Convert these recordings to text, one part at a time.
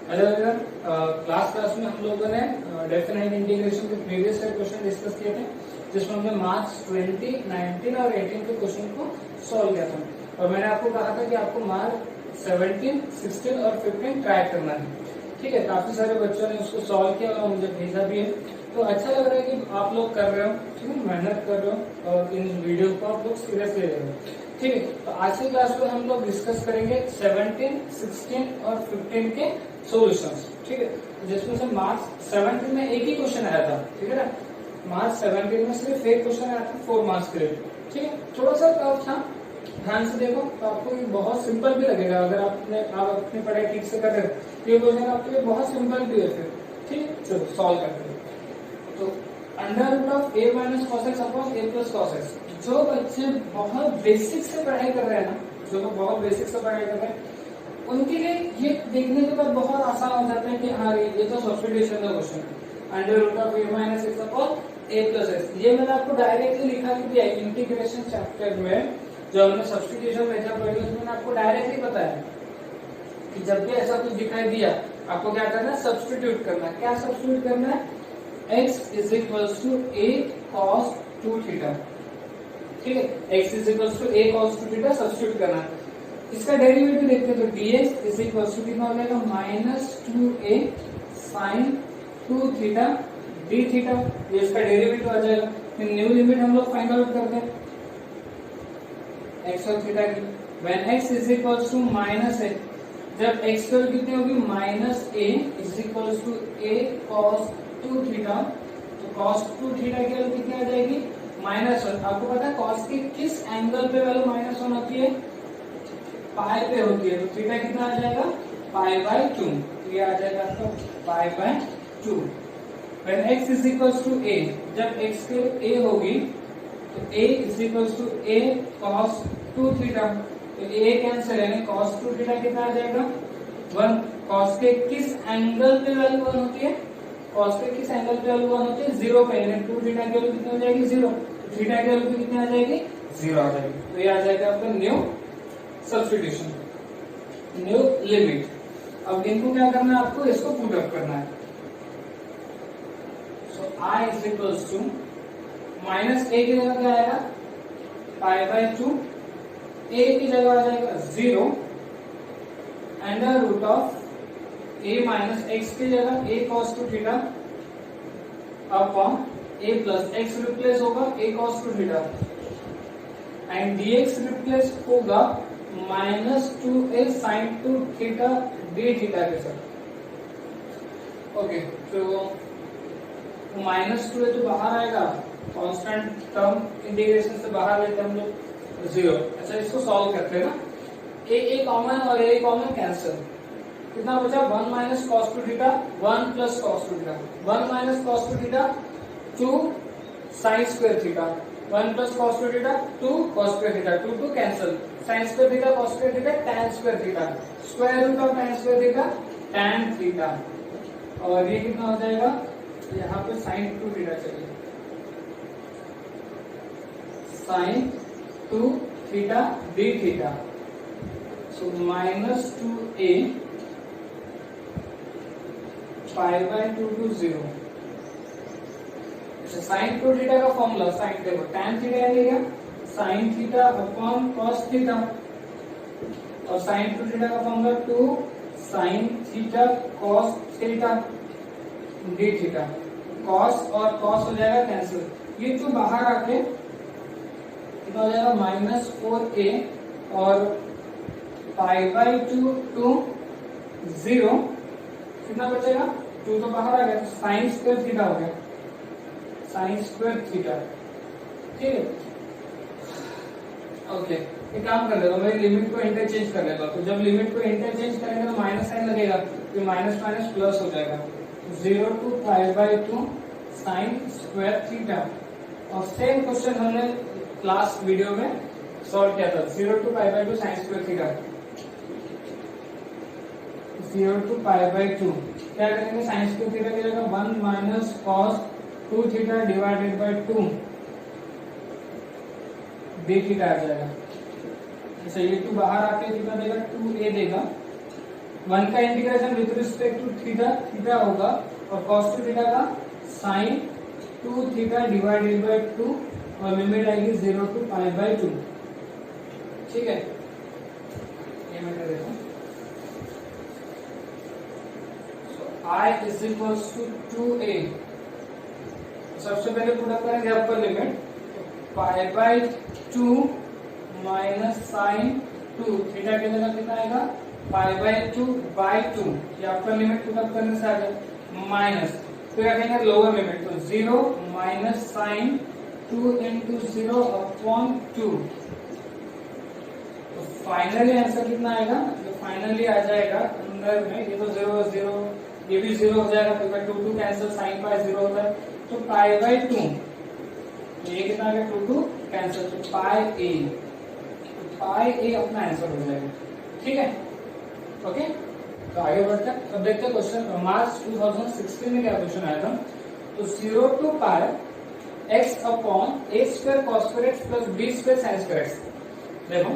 Class में हम लोगों ने डेफिनाइट इंटीग्रेशन के प्रीवियस क्वेश्चन डिस्कस किए थे, जिसमें हमने मार्क्स 20, 19 और 18 के क्वेश्चन को सॉल्व किया था। और मैंने आपको कहा था कि आपको मार्क 17, 16 और 15 ट्राई करना है। ठीक है, काफी सारे बच्चों ने उसको सॉल्व किया और मुझे भेजा भी है, तो अच्छा लग रहा है कि आप लोग कर रहे हो, ठीक है, मेहनत कर रहे हो और इन वीडियो को आप लोग सीरियसली ले रहे हो। ठीक है, तो आज की क्लास में हम लोग डिस्कस करेंगे 17, 16 और 15 के सॉल्यूशंस। ठीक है, जिसमें से मार्क्स 17 में एक ही क्वेश्चन आया था। ठीक है ना, मार्क्स 17 में सिर्फ एक क्वेश्चन आया था 4 मार्क्स के लिए। ठीक है, थोड़ा सा टफ था, ध्यान से देखो तो आपको ये बहुत सिंपल भी लगेगा। अगर आप अपनी पढ़ाई ठीक से कर रहे हो ये क्वेश्चन आपके लिए बहुत सिंपल भी है फिर। ठीक है, चलो सॉल्व करते हैं। तो under root of a minus cos x upon a plus cos x. जो बच्चे बहुत बेसिक से पढ़ाई कर रहे हैं ना, जो लोग बहुत बेसिक से पढ़ाई कर रहे हैं, उनके लिए ये देखने के बाद बहुत आसान हो जाता है कि हाँ ये तो सब्स्टिट्यूशन का क्वेश्चन है। Under root of a minus x upon a plus x, ये मैंने आपको डायरेक्टली लिखा के दिया इंटीग्रेशन चैप्टर में। जो हमने सब्स्टिट्यूशन मेथड पढ़ी उसमें मैंने आपको डायरेक्टली बताया कि जब भी ऐसा कुछ दिखाई दिया आपको क्या करना है, सब्स्टिट्यूट करना है। क्या सब्स्टिट्यूट करना है, x is equals to a cos 2 theta. ठीक है, x is equals to a cos 2 theta substitute करना है। इसका डेरिवेटिव देखते हैं, तो dx इज इक्वल्स टू कितना हो जाएगा, minus 2a sin 2 theta d theta. ये इसका डेरिवेटिव आ जाएगा। फिर न्यू लिमिट हम लोग फाइंड आउट करते हैं x और थीटा की। When x is equals to minus a, जब x की वैल्यू कितनी होगी, minus a is equals to a cos 2 theta, तो cos 2 थीटा की वैल्यू कितनी आ जाएगी, -1। आपको पता है cos की किस एंगल पे वैल्यू -1 होती है, पाई पे होती है, तो थीटा कितना आ जाएगा, π/2। ये आ जाएगा आपका π/2। When x is equals to a, जब x के a होगी तो a is equals to a cos 2 theta, तो a कैंसिल है, cos 2 थीटा कितना आ जाएगा, 1। cos के किस एंगल पे वैल्यू 1 होती है, cos के किस एंगल पे वैल्यू 1 होती है, 0 पे, यानी 2 थीटा की वैल्यू कितनी हो जाएगी, 0। थीटा की वैल्यू कितनी आ जाएगी, 0 आ जाएगी। तो ये आ जाएगा आपका न्यू सब्स्टिट्यूशन, न्यू लिमिट। अब इनको क्या करना है, आपको इसको पुट अप करना है। So i is equals to minus a की जगह क्या आएगा, π/2, a की जगह आ जाएगा 0, under root of a minus x की जगह a cos 2 theta upon a plus x replace होगा a cos 2 theta, and dx replace होगा minus 2a sin 2 theta d theta के साथ। ओके, तो -2 है तो बाहर आएगा, कांस्टेंट टर्म इंटीग्रेशन से बाहर लेते हम लोग 0। अच्छा, इसको सॉल्व करते हैं ना, a कॉमन और a कॉमन कैंसिल, कितना बचा, 1 minus cos 2 theta, 1 plus cos 2 theta, 1 minus cos 2 theta 2 sin square theta, 1 plus cos 2 theta 2 cos square theta, 2 cancel, sin square theta cos square theta tan square theta, square root of tan square theta tan theta, और ये कितना हो जाएगा, यहाँ पे sin 2 theta चाहिए, sin 2 theta d theta, so minus 2a π/2 to 0। sin 2 theta का formula, sin देखो tan थीटा आएगा sin theta upon cos theta, और sin 2 थीटा का formula 2 sin theta cos theta d theta. cos और cos हो जाएगा cancel, ये तो बाहर आके कितना हो जाएगा, -4a और π/2 टू 0, कितना बचेगा, 2 तो बाहर आ गया, तो sin स्क्वायर थीटा हो गया, sin स्क्वायर थीटा। ठीक है, ओके, एक काम कर लेगा, मैं लिमिट को इंटरचेंज कर लेगा, तो जब लिमिट को इंटरचेंज करेंगे तो माइनस साइन लगेगा, तो माइनस माइनस प्लस हो जाएगा, 0 टू π/2 sin स्क्वायर थीटा। और सेम क्वेश्चन हमने क्लास वीडियो में सॉल्व किया था, 0 to π/2 sin square theta, 0 to π/2 क्या करेंगे, sin स्क्वायर थीटा की जगह 1 minus cos 2 theta divided by 2 d theta आ जाएगा। अच्छा, ये 2 बाहर आके कितना देगा, 2a देगा, 1 का integration with respect to theta, theta होगा और cos टू थीटा का sin 2 थीटा डिवाइडेड बाय 2 और लिमिट आएगी 0 टू पाई बाय 2। ठीक है, ये मैं कर देता हूं। I is equals to 2a। सबसे पहले पुट अप करेंगे upper limit, pi by 2 minus sine 2 theta के जगह कितना आएगा पाई बाय 2 बाय 2, ये अपर लिमिट पुट अप करने से आ गया माइनस, फिर रखेंगे लोअर लिमिट तो 0 माइनस साइन 2 इंटू 0 अपॉन 2। तो फाइनली आंसर कितना आएगा, जो फाइनली आ जाएगा अंदर में, ये तो 0 0 ये भी 0 हो जाएगा, तो 2 2 कैंसिल, साइन पाई 0 होता है, तो पाई बाय 2, ये कितना आ गया 2 2 कैंसिल, तो पाई ए, पाई ए अपना आंसर हो जाएगा। ठीक है, ओके, तो आगे बढ़ते हैं। अब देखते हैं क्वेश्चन, मार्च 2016 में क्या क्वेश्चन आया था। तो 0 to pi x upon a square cos square x plus b square sin square x। देखो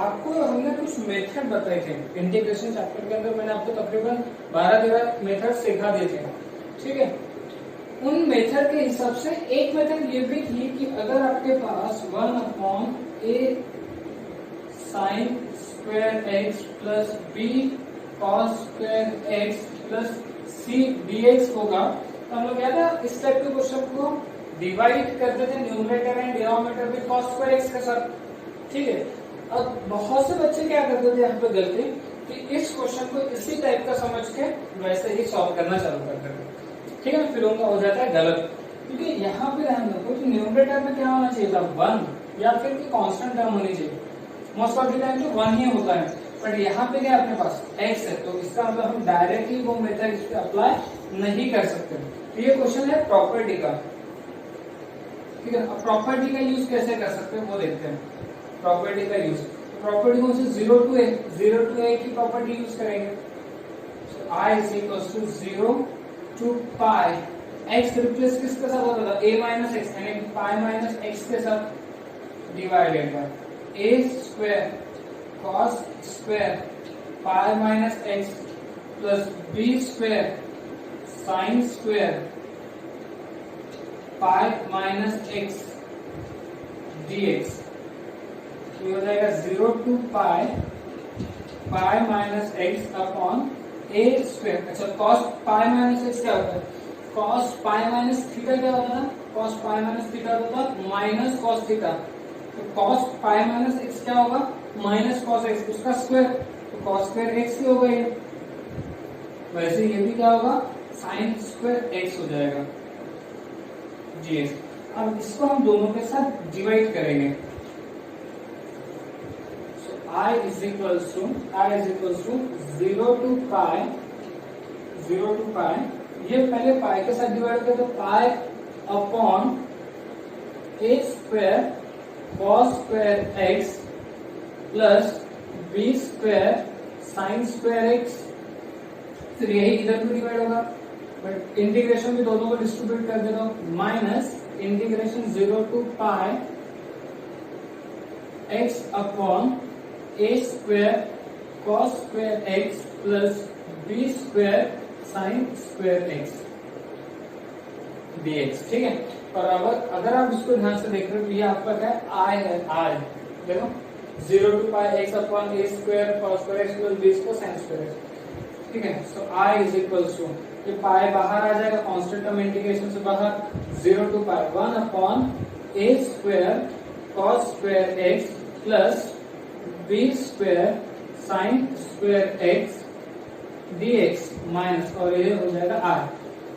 आपको हमने कुछ मेथड बताए थे इंटीग्रेशन चैप्टर के अंदर, मैंने आपको तकरीबन 12-13 मेथड सिखा दिए थे। ठीक है, उन मेथड के हिसाब से एक मेथड ये भी थी कि अगर आपके पास 1 upon a sin square x plus b cos square x plus c dx होगा, तो हम लोग क्या था इस टाइप के क्वेश्चन को डिवाइड करते थे न्यूमरेटर एंड डिनोमिनेटर में cos स्क्वायर x के साथ। ठीक है, अब बहुत से बच्चे क्या करते थे यहाँ पे गलती कि इस क्वेश्चन को इसी टाइप का समझ के वैसे ही सॉल्व करना चालू करते थे। ठीक है, फिर उनका हो जाता है गलत, क्योंकि यहाँ पे ध्यान रखो कि न्यूमरेटर में क्या होना चाहिए था 1 या फिर कांस्टेंट टर्म होनी चाहिए, मोस्ट ऑफ द टाइम तो 1 ही होता है, बट यहाँ पे क्या अपने पास x है, तो इसका मतलब हम डायरेक्टली वो मेथड इस पे अप्लाई नहीं कर सकते। तो ये क्वेश्चन है प्रॉपर्टी का। ठीक है, अब प्रॉपर्टी का यूज कैसे कर सकते हैं वो देखते हैं। प्रॉपर्टी का यूज, प्रॉपर्टी कौन सी, 0 टू a की प्रॉपर्टी यूज करेंगे। I is equals to 0 to pi x replace किसके साथ होता था, a माइनस एक्स, यानी पाई माइनस एक्स के साथ divided by a square cos square pi minus x plus b square sine square pi minus x dx। ये हो जाएगा 0 to pi pi minus x upon a square. अच्छा, cos pi minus x क्या होता है, cos pi minus theta क्या होता है, कॉस पाई माइनस थीटा होता है माइनस कॉस थीटा, तो कॉस पाई माइनस एक्स क्या होगा माइनस कॉस एक्स, उसका स्क्वायर, तो कॉस स्क्वायर एक्स ही होगा ये। वैसे ये भी क्या होगा साइन स्क्वायर एक्स हो जाएगा जी। अब इसको हम दोनों के साथ डिवाइड करेंगे। I is equals to 0 to पाई, ये पहले पाई के साथ डिवाइड करते, तो pi upon a square cos square x plus b square sine square x, फिर यही इधर भी डिवाइड होगा, बट इंटीग्रेशन भी दोनों को डिस्ट्रीब्यूट कर देता हूं, minus integration 0 to pi x upon a square cos square x plus b square sine square x dx। ठीक है, और अगर आप इसको ध्यान से देख रहे हो तो ये आपका क्या है, i है, i देखो 0 to pi x upon a square cos square x plus b square sine square x। ठीक है, so i is equals to, ये पाई बाहर आ जाएगा कांस्टेंट टर्म इंटीग्रेशन से बाहर, 0 to pi 1 upon a square cos square x plus b square sine square x dx minus, और ये हो जाएगा i,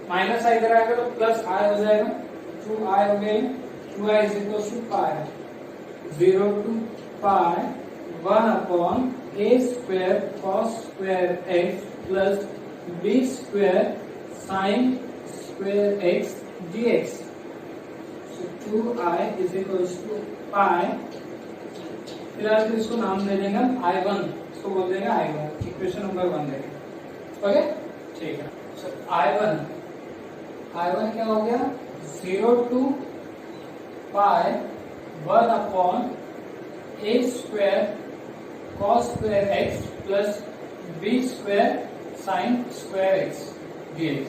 माइनस i इधर आएगा तो प्लस i हो जाएगा, 2i हो गया, 2i is equal to pi 0 to pi 1 upon a square cos square x plus b square sine square x dx। so 2i is equal to pi, फिलहाल फिर इसको नाम दे देंगे I1, इसको बोल देंगे I1, इक्वेशन नंबर 1 देंगे। ओके, ठीक है, सो I1 क्या हो गया, 0 to pi 1 upon a square cos square x plus b square sine square x dx।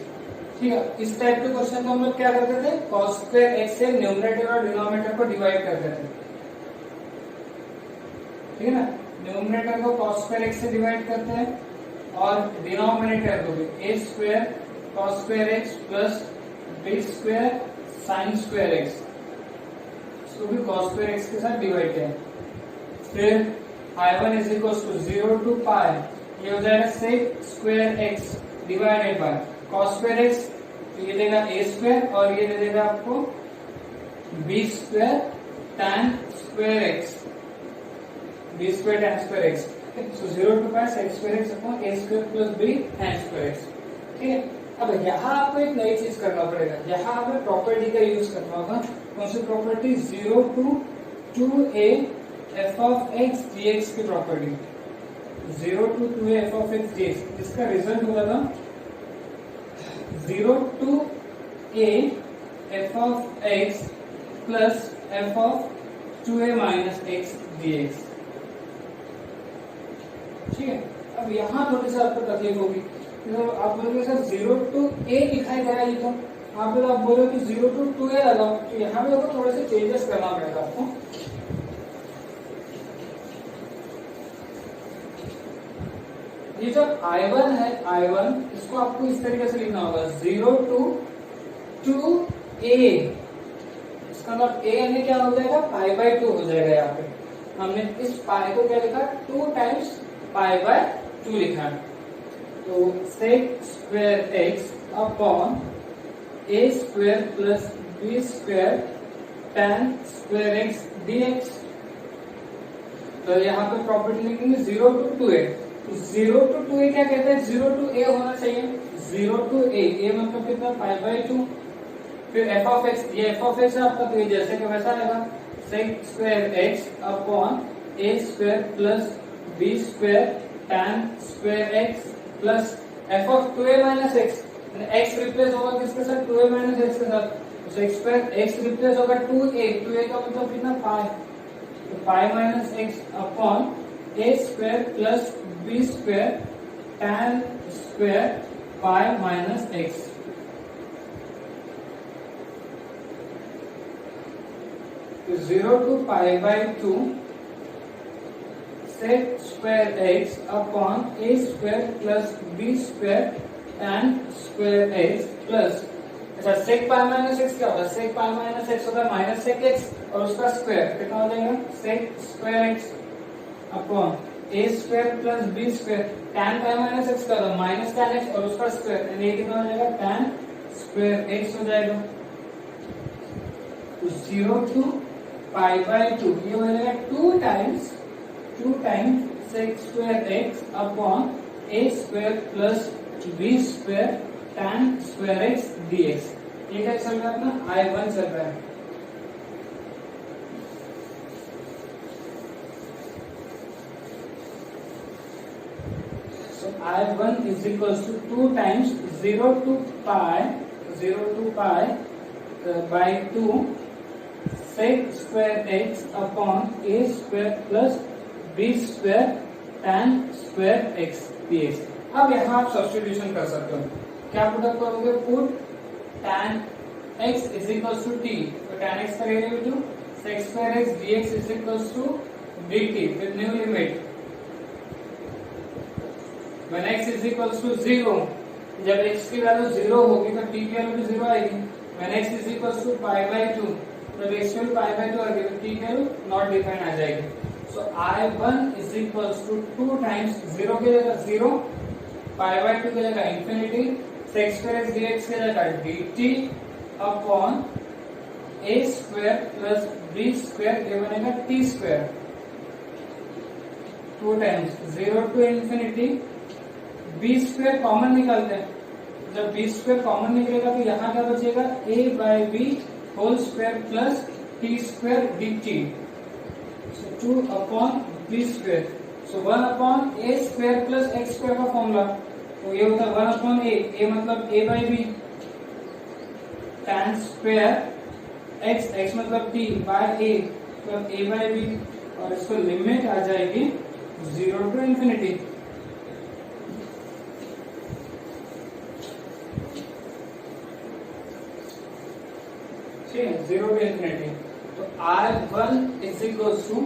ठीक है, इस टाइप के क्वेश्चन को हम लोग क्या करते थे, cos स्क्वायर x से न्यूमरेटर और डिनोमिनेटर को डिवाइड करते थे। ठीक है ना, न्यूमरेटर को cos स्क्वायर x से डिवाइड करते हैं और डिनोमिनेटर को भी a square cos square x plus b square sine square x, इसको भी cos स्क्वायर x के साथ डिवाइड करें। फिर I1 is equal to 0 to pi, ये हो जाएगा sec square x divided by cos square x, तो ये देगा a स्क्वायर और ये दे देगा आपको b square tan square x, b square tan square x। So 0 to pi sec square x upon a square plus b tan square x। ठीक है, अब यहाँ आपको एक नई चीज करना पड़ेगा, यहाँ हमें प्रॉपर्टी का यूज करना होगा। कौन सी property, 0 to 2a f of x dx की property, 0 to 2a f of x dx, जिसका रिजल्ट होगा था 0 to a f of x plus f of 2a minus x dx। ठीक है, अब यहाँ थोड़ी सी आपको तकलीफ होगी, तो आप बोलोगे सर 0 to a दिखाई दे रहा है, तो आप बोलो कि 0 to 2a लगाओ, तो यहाँ भी आपको थोड़े से चेंजेस करना पड़ेगा आपको। ये जो I1 है, I1 इसको आपको इस तरीके से लिखना होगा 0 to 2a, इसका मतलब a यानी क्या हो जाएगा, पाई बाय 2 हो जाएगा। यहाँ पे हमने इस पाई को क्या लिखा, 2 टाइम्स पाई बाय 2 लिखा। तो sec square x upon a square plus b square tan square x dx। तो यहाँ पे प्रॉपर्टी लिखेंगे 0 to 2a, 0 to 2a क्या कहते हैं, 0 to a होना चाहिए, 0 to a मतलब कितना, पाई बाय 2। फिर f of x, ये f of x है आपका, तो ये जैसे कि वैसा रहेगा, sec square x upon a square plus b square tan square x plus f of 2a minus x, x replace होगा किसके साथ, 2a माइनस x के साथ, तो sec स्क्वायर x रिप्लेस होगा 2a का मतलब कितना, पाई, तो pi minus x upon a square plus b square tan square pi minus x। तो 0 to pi by 2 sec square x upon a square plus b square tan square x plus, अच्छा sec pi minus x क्या होगा, sec pi minus x होगा minus sec x और उसका square कितना हो जाएगा, sec square x upon a square plus b square tan pi minus x का होगा माइनस tan x और उसका स्क्वायर, यानी ये कितना हो जाएगा, tan स्क्वायर x हो जाएगा। तो 0 टू पाई बाय 2 ये हो जाएगा 2 times sec square x upon a square plus b square tan square x dx। ये क्या चल रहा है अपना, I1 चल रहा है। I1 is equals to 2 times 0 to pi by 2 sec square x upon a square plus b square tan square x dx। अब यहाँ आप सब्स्टिट्यूशन कर सकते हो, क्या पुट करोगे, put tan x is equals to t, तो tan x का derivative sec square x dx is equals to dt with new limit when x is equals to 0, जब x की वैल्यू 0 होगी तो t की वैल्यू भी 0 आएगी। when x is equals to pi by 2, जब x की वैल्यू पाई बाय 2 आएगी तो t की वैल्यू नॉट डिफाइंड आ जाएगी। So I1 is equals to 2 times 0 की जगह 0, पाई बाय 2 की जगह infinity, sec square x dx की जगह dt upon a square plus b square, ये बनेगा t square, 2 times 0 to infinity, b square common निकालते हैं, जब बी स्क्वायर कॉमन निकलेगा तो यहाँ क्या बचेगा, a by b whole square plus t square d t, 2 upon b square, so 1 upon a square plus x square का formula, तो ये होता है 1 अपॉन ए मतलब a by b tan square x मतलब t बाय a मतलब a by b, और इसको लिमिट आ जाएगी 0 टू इंफिनिटी। ठीक है, 0 टू इंफिनिटी। तो I1 इज इक्वल टू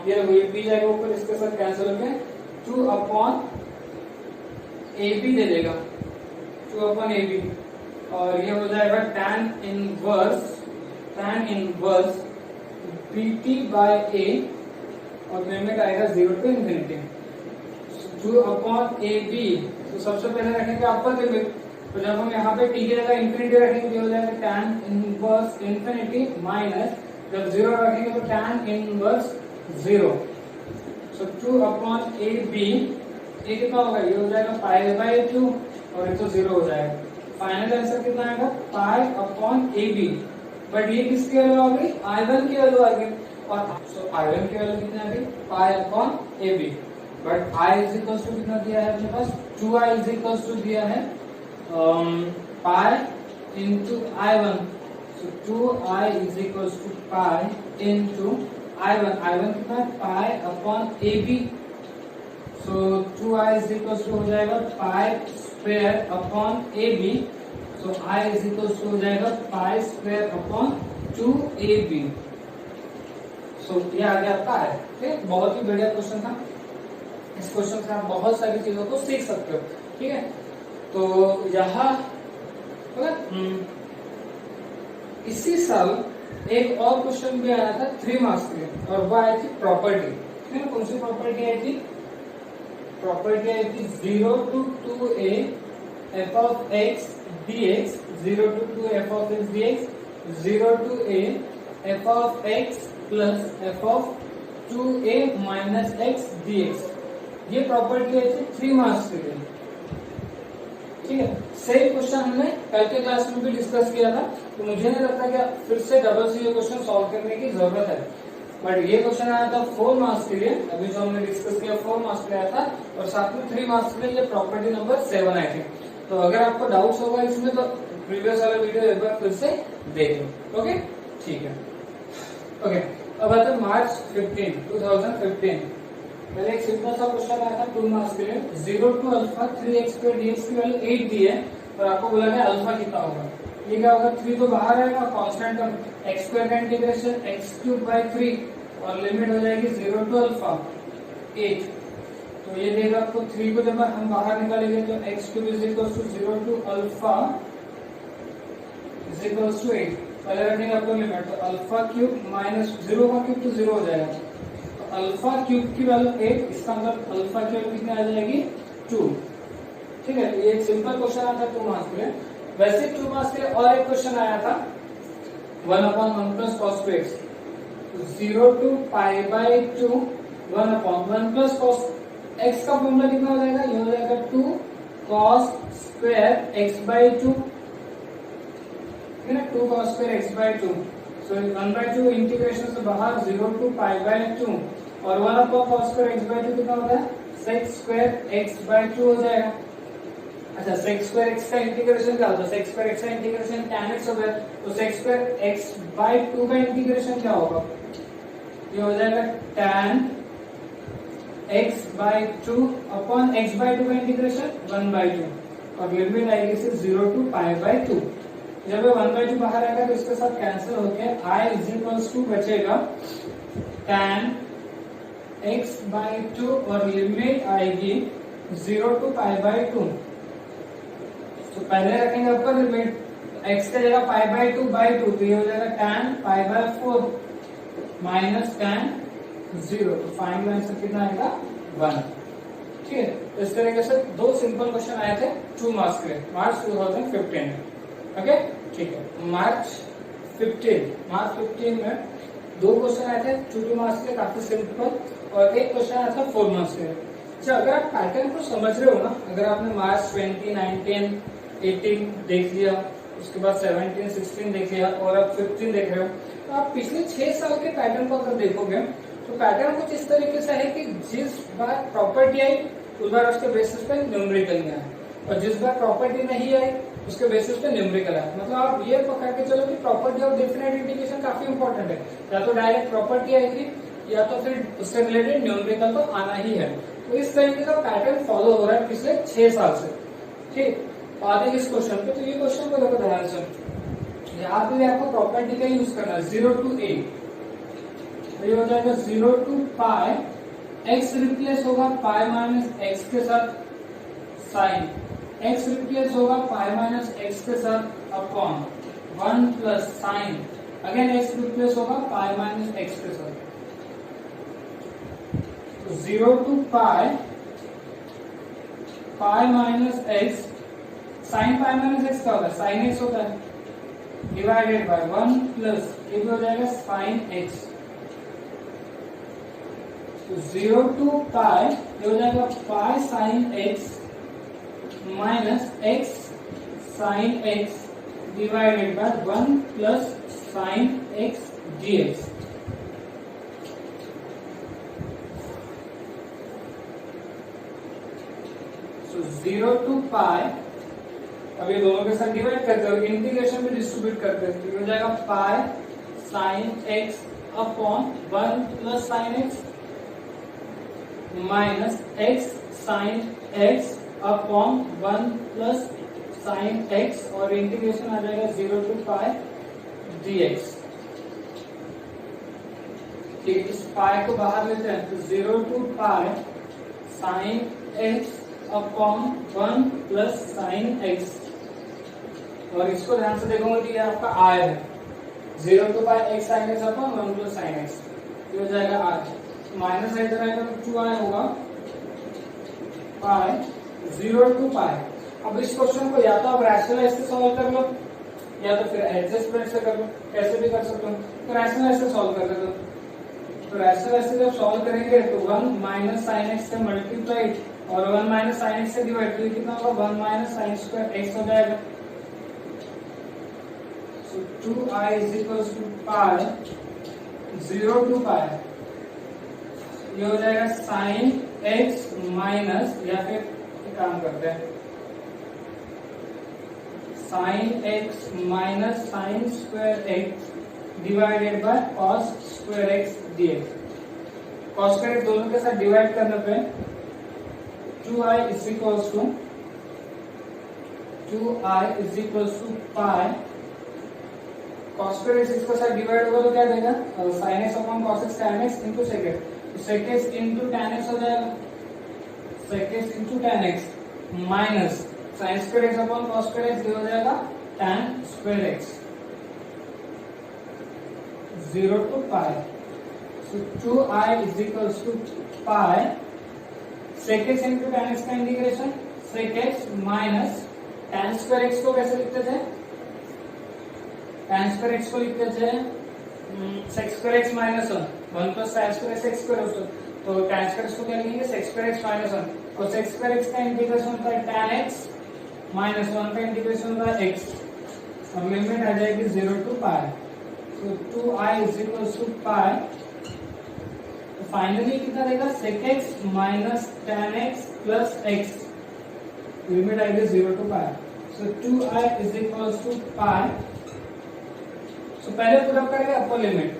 ये बी जाएगा ऊपर, इसके साथ कैंसिल होकर 2 अपॉन AB दे देगा, 2 अपॉन AB, और ये हो जाएगा tan inverse BT by A, और लिमिट आएगा 0 टू इंफिनिटी 2 अपॉन AB। तो सबसे पहले रखेंगे अपर लिमिट, तो जब हम यहाँ पे t की जगह इंफिनिटी रखेंगे तो हो जाएगा tan इनवर्स इंफिनिटी माइनस, जब 0 रखेंगे तो tan इनवर्स 0। सो 2 अपॉन AB, ये कितना होगा, ये हो जाएगा पाई बाय 2, और ये तो 0 हो जाएगा। फाइनल आंसर कितना आएगा, पाई अपॉन AB। बट ये किसकी वैल्यू आ गई, I1 की वैल्यू आ गई, और सो I1 की वैल्यू कितना आ गई, pi upon AB। But I is equal to कितना दिया है अपने पास, 2I इज इक्वल टू दिया है pi into I1। So 2I is equal to pi into I1 कितना है, pi upon AB। So 2I is equal to हो जाएगा pi square upon AB। So I is equal to हो जाएगा pi square upon 2AB। सो ये आ गया आपका है, ठीक है। बहुत ही बढ़िया क्वेश्चन था, इस क्वेश्चन से आप बहुत सारी चीजों को सीख सकते हो, ठीक है। तो यहाँ इसी साल एक और क्वेश्चन भी आया था 3 मार्क्स के लिए, और वो आई थी प्रॉपर्टी, ठीक है। कौन सी प्रॉपर्टी आई थी, प्रॉपर्टी आई थी 0 to 2a f of x dx, 0 to 2 f of x dx, 0 to a f of x plus f of 2a minus x dx। ये प्रॉपर्टी आई थी 3 मार्क्स के लिए, ठीक है। सेम क्वेश्चन हमने कल के क्लास में भी डिस्कस किया था, तो मुझे नहीं लगता कि फिर से डबल से ये क्वेश्चन सॉल्व करने की जरूरत है। बट ये क्वेश्चन आया था 4 मार्क्स के लिए, अभी जो हमने डिस्कस किया 4 मार्क्स के लिए आया था, और साथ में 3 मार्क्स के लिए ये प्रॉपर्टी नंबर 7 आई थी। तो अगर आपको डाउट्स होगा इसमें तो प्रीवियस वाला वीडियो एक बार फिर से देख लो, ओके, ठीक है। ओके, अब आता है मार्च 15, 2015। पहले एक सिंपल सा क्वेश्चन आया था 2 मार्क्स के लिए, 0 टू अल्फा 3x स्क्वायर dx की वैल्यू 8 दी है, और आपको बोला गया अल्फा कितना होगा। ये क्या होगा, 3 तो बाहर आएगा, कांस्टेंट टर्म x स्क्वायर का इंटीग्रेशन x क्यूब बाय 3, और लिमिट हो जाएगी 0 टू अल्फा 8। तो ये देगा आपको 3 को जब हम बाहर निकालेंगे तो x cube is equal to 0 to alpha is equal to 8। पहले रखेंगे आपको लिमिट, तो अल्फा क्यूब माइनस 0 का क्यूब तो 0 हो जाएगा, तो अल्फा क्यूब की वैल्यू 8, इसका मतलब अल्फा की वैल्यू कितनी आ जाएगी 2, ठीक है। ये एक सिंपल क्वेश्चन आया था 2 मार्क्स के लिए। वैसे 2 मार्क्स के लिए और एक क्वेश्चन आया था 1/1 plus cos 2x, 0 to pi by 2 1/1 plus cos x का फॉर्मूला कितना हो जाएगा, ये हो जाएगा 2 cos स्क्वायर x बाय 2, ठीक है ना, 2 cos square x by 2। So 1/2 integration से बाहर 0 टू पाई बाय 2, और 1/cos स्क्वायर x बाय 2 कितना होता है, sec स्क्वायर x बाय 2 हो जाएगा। अच्छा, sec स्क्वायर x का इंटीग्रेशन क्या होता है, sec स्क्वायर x का इंटीग्रेशन tan x हो गया, तो sec स्क्वायर x बाय 2 का इंटीग्रेशन क्या होगा, ये हो जाएगा tan x by 2 upon x by 2 का इंटीग्रेशन 1/2, और लिमिट आएगी से 0 टू पाई बाय 2। जब 1/2 बाहर आएगा तो इसके साथ कैंसिल होके i इज इक्वल्स टू बचेगा tan x बाय 2, और लिमिट आएगी 0 टू पाई बाय 2। तो पहले रखेंगे अपर लिमिट, x की जगह पाई बाय 2 बाय 2, तो ये हो जाएगा tan pi by 4 minus tan 0। तो फाइनल आंसर कितना आएगा 1, ठीक है। इस तरीके से 2 सिंपल क्वेश्चन आए थे 2 मार्क्स के, मार्च 2015 में, ओके, ठीक है। मार्च 15 में 2 क्वेश्चन आए थे 2 मार्क्स के, काफी सिंपल, और एक क्वेश्चन आया था 4 मार्क्स के। अच्छा, अगर आप पैटर्न को समझ रहे हो ना, अगर आपने मार्च 20, 19, 18 देख लिया, उसके बाद 17, 16 देख लिया, और अब 15 देख रहे हो, तो आप पिछले 6 साल के पैटर्न को अगर देखोगे तो पैटर्न कुछ इस तरीके से है कि जिस बार प्रॉपर्टी आई उस बार उसके बेसिस पे न्यूमेरिकल में आया, और जिस बार प्रॉपर्टी नहीं आई उसके बेसिस पे न्यूमेरिकल आया। मतलब आप ये पकड़ के चलो कि प्रॉपर्टी और डेफिनेट इंटीग्रेशन काफी इंपॉर्टेंट है, या तो डायरेक्ट प्रॉपर्टी आई थी, या तो फिर उससे रिलेटेड न्यूमेरिकल तो आना ही है। तो इस तरीके का पैटर्न फॉलो हो रहा है पिछले 6 साल से, ठीक। आते हैं इस क्वेश्चन पे, तो ये क्वेश्चन को देखो ध्यान से, यहाँ पे भी आपको प्रॉपर्टी का यूज करना है, 0 to a, तो ये हो जाएगा 0 to पाई, x रिप्लेस होगा पाई माइनस एक्स के साथ साइन, x रिप्लेस होगा पाई माइनस एक्स के साथ upon 1 plus sign, again x replace होगा पाई माइनस एक्स के साथ, तो 0 to pi pi minus x, sine pi minus x क्या होता है, साइन एक्स होता है, डिवाइडेड बाय 1 प्लस ये भी हो जाएगा साइन एक्स, तो 0 to पाई ये हो जाएगा pi sine x minus x sine x divided by 1 plus sine x dx। So 0 to पाई, अब ये दोनों के साथ डिवाइड करते हैं, इंटीग्रेशन में डिस्ट्रीब्यूट करते हैं, तो ये हो जाएगा pi sine x upon 1 plus sine x minus x sign x upon 1 plus sine x, और इंटीग्रेशन आ जाएगा 0 to पाई dx। ठीक है, इस पाई को बाहर लेते हैं, तो 0 to pi sine x upon 1 plus sine x, और इसको ध्यान से देखोगे कि ये आपका आर है, 0 to pi x sign x upon 1 plus sine x, ये हो जाएगा आर, माइनस साइड इधर आएगा तो 2 आर होगा पाई 0 to पाई। अब इस क्वेश्चन को या तो आप रैशनलाइज से सॉल्व कर लो या तो फिर एडजस्टमेंट से कर लो, कैसे भी कर सकते हो, तो रैशनलाइज से सॉल्व कर लो, तो रैशनलाइज से जब सॉल्व करेंगे तो 1 माइनस साइन एक्स से मल्टीप्लाई और 1 माइनस साइन एक्स से डिवाइड, तो कितना होगा 1 माइनस साइन स्क्वायर एक्स हो जाएगा, 2i is equals to pi 0 to पाई, ये हो जाएगा साइन x माइनस, या फिर काम करते हैं sine x minus sine square x divided by cos square x dx। Cos square दोनों के साथ डिवाइड करने पे 2i is equals to pi, cos square x इसके साथ डिवाइड होगा तो क्या देगा, sine x upon cos x tan x into sec x, तो sec x into tan x हो जाएगा, sec x into tan x minus sine square x upon cos square x, ये हो जाएगा tan square x, 0 to pi, so 2i is equals to pi sec x into tan x का integration, sec x minus tan square x को कैसे लिखते थे, tan square x को लिखते थे sec square x minus 1 plus sine square x x square होता है, तो टैन स्क्वायर एक्स को क्या लिखेंगे सेक स्क्वायर एक्स माइनस 1, और सेक स्क्वायर एक्स का इंटीग्रेशन होता है टैन एक्स माइनस 1 का इंटीग्रेशन होता है एक्स, और लिमिट आ जाएगी 0 to पाई, तो 2i is equals to पाई, तो फाइनली कितना देगा sec x minus tan x plus x, limit आएगी 0 to pi, so 2i is equals to पाई, तो पहले पुट अप करेंगे अपर लिमिट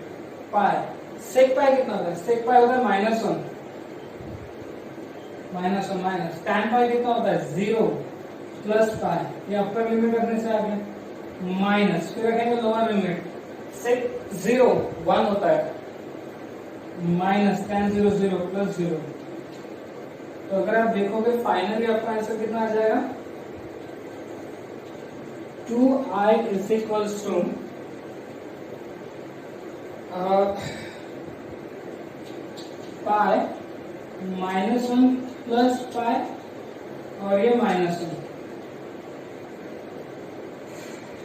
पाई, सेक पाई कितना होता है, सेक पाई होता है माइनस 1 माइनस टैन पाई कितना होता है 0 प्लस पाई, ये अपर लिमिट रखने से आ गया माइनस, फिर रखेंगे लोअर लिमिट, सेक 0 1 होता है माइनस टैन 0 0 प्लस 0, तो अगर आप देखोगे फाइनली आपका आंसर कितना आ जाएगा, 2i is equals to pi minus 1 plus pi, और ये माइनस 1,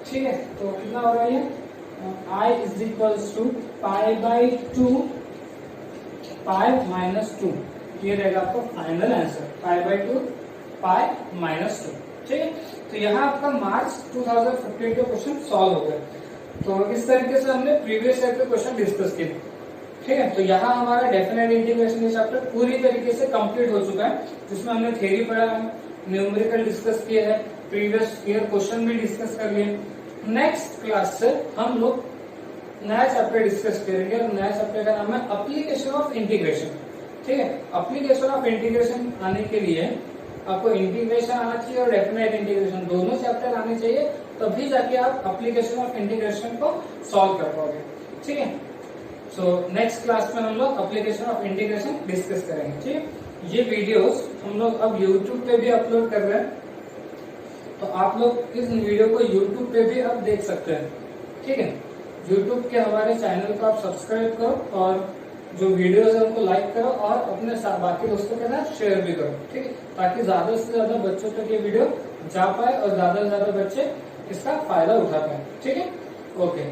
ठीक है, तो कितना हो रहा है ये i is equals to pi by 2 pi minus 2, ये रहेगा आपका final answer, pi by 2 pi minus 2, ठीक है, तो यहाँ आपका मार्च 2015 के क्वेश्चन सॉल्व हो गए। तो इस तरीके से हमने प्रीवियस ईयर के क्वेश्चन डिस्कस किए, ठीक है, तो यहाँ हमारा डेफिनेट इंटीग्रेशन चैप्टर पूरी तरीके से कंप्लीट हो चुका है, जिसमें हमने थ्योरी पढ़ा है, न्यूमेरिकल डिस्कस किए हैं, प्रीवियस ईयर क्वेश्चन भी डिस्कस कर लिए। नेक्स्ट क्लास से हम लोग नया चैप्टर डिस्कस करेंगे, और नया चैप्टर का नाम है एप्लीकेशन ऑफ इंटीग्रेशन, ठीक है। एप्लीकेशन ऑफ इंटीग्रेशन आने के लिए आपको इंटीग्रेशन आना चाहिए और डेफिनेट इंटीग्रेशन दोनों चैप्टर आने चाहिए, तभी जाके आप एप्लीकेशन ऑफ इंटीग्रेशन को सॉल्व कर पाओगे। ठीक है, सो नेक्स्ट क्लास में हम लोग एप्लीकेशन ऑफ इंटीग्रेशन डिस्कस करेंगे। ठीक है, ये वीडियोस हम लोग अब यूट्यूब पे भी अपलोड कर रहे हैं, तो आप लोग इस वीडियो को यूट्यूब पे भी अब देख सकते हैं। ठीक है, यूट्यूब के हमारे चैनल को आप सब्सक्राइब करो और जो वीडियोस है उनको लाइक करो और अपने बाकी दोस्तों के साथ शेयर भी करो। ठीक है, ताकि ज्यादा से ज्यादा बच्चों तक ये वीडियो जा पाए और ज्यादा से ज्यादा बच्चे इसका फायदा उठा पाए। ठीक है, ओके।